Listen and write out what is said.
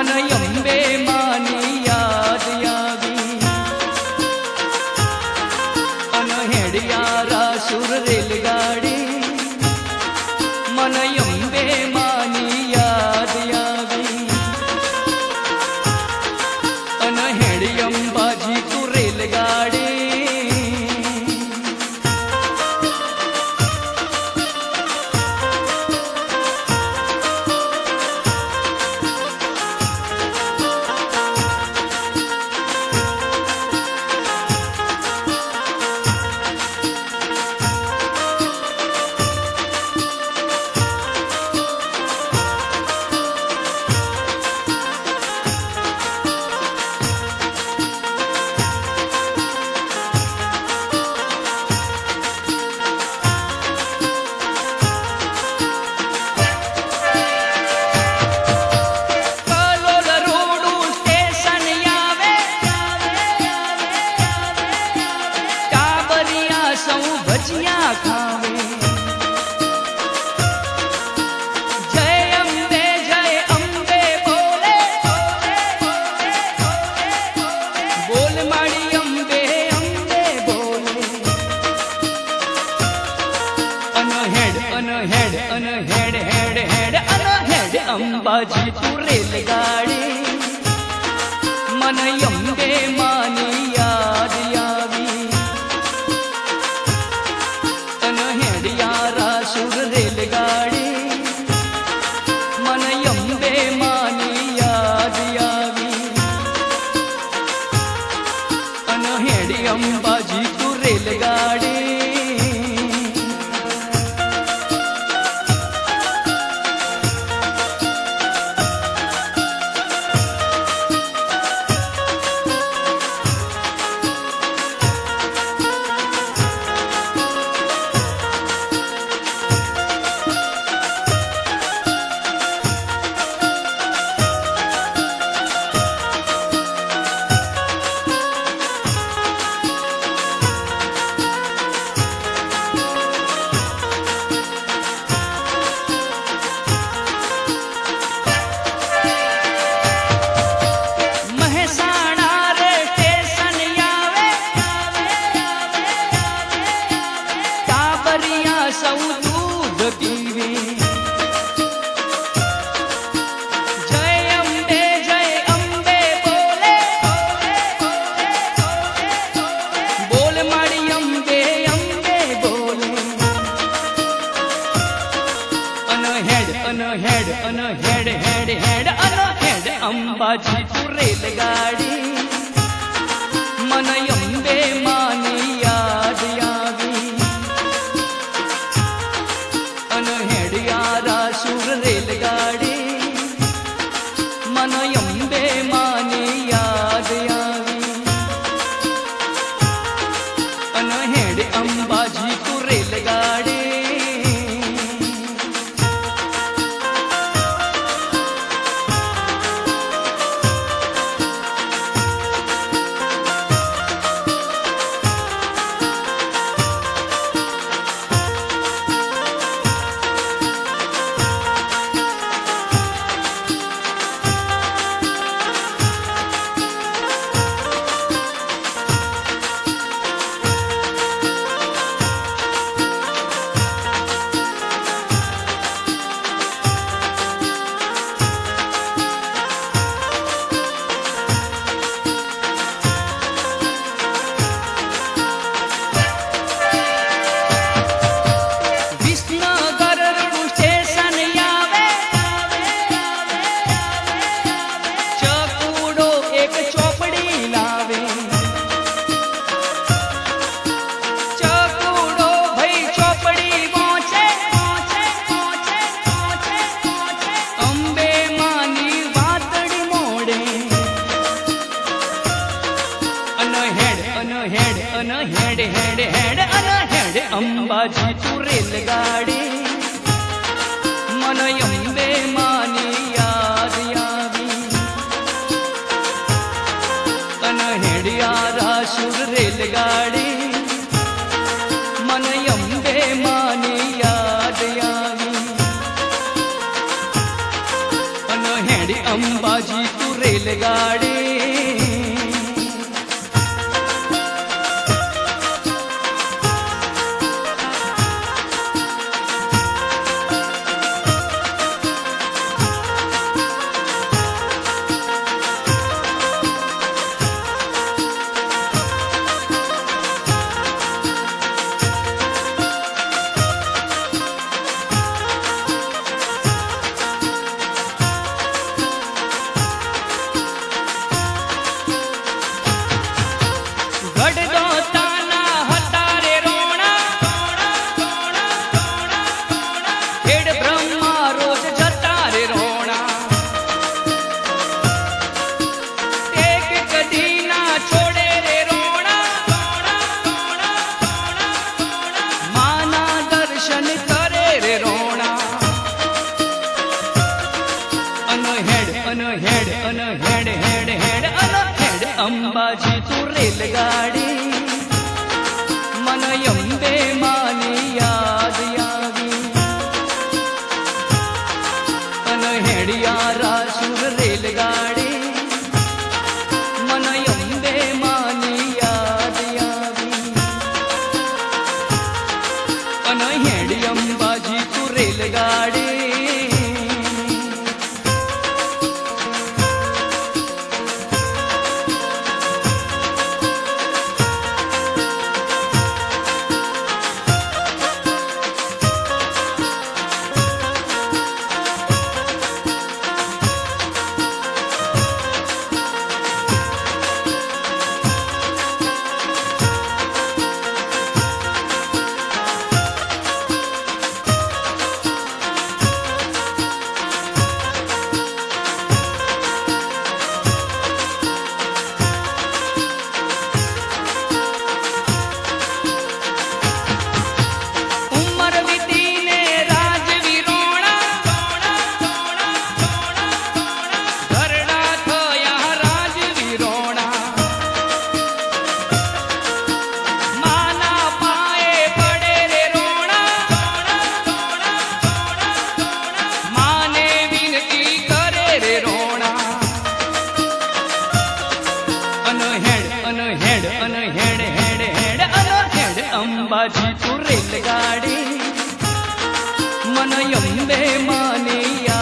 મને અંબે માની યાદ આવી અને હેડિયા રાસુર રેલગાડી મને અંબે માની યાદ આવી અને હેડી અંબાજી તું રેલગાડી અંબાજી તું રેલગાડી મને અંબે માની યાદ આવી અને હેડિયા રાસુર રેલગાડી મને અંબે માની યાદ આવી અને હેડી અંબાજી તું રેલગાડી સૌ દૂધ પીવે જય અંબે બોલે બોલ મારી અંબે અંબે બોલે અનહેડ અંબાજી તું રેલગાડી મને અંબે માની યાદ આવી હેડિયા રાસુર રેલગાડી મને અંબે માની યાદ આવી અને હેડ અંબાજી તું રેલગાડી હેડ અંબાજી તું રેલગાડી મને અંબે માની યાદ આવી અને હેડિયા રાસુર રેલગાડી મને અંબે માની યાદ આવી અને હેડી અંબા અંબાજી તું રેલગાડી અંબાજી તું રેલગાડી મન અંબે માની યાદ આવી અન હેડિયા રાસુર રેલગાડી મન અંબે માની યાદ આવી અન હેડી અંબાજી તું રેલગાડી અંબાજી તું રેલગાડી મન અંબે માની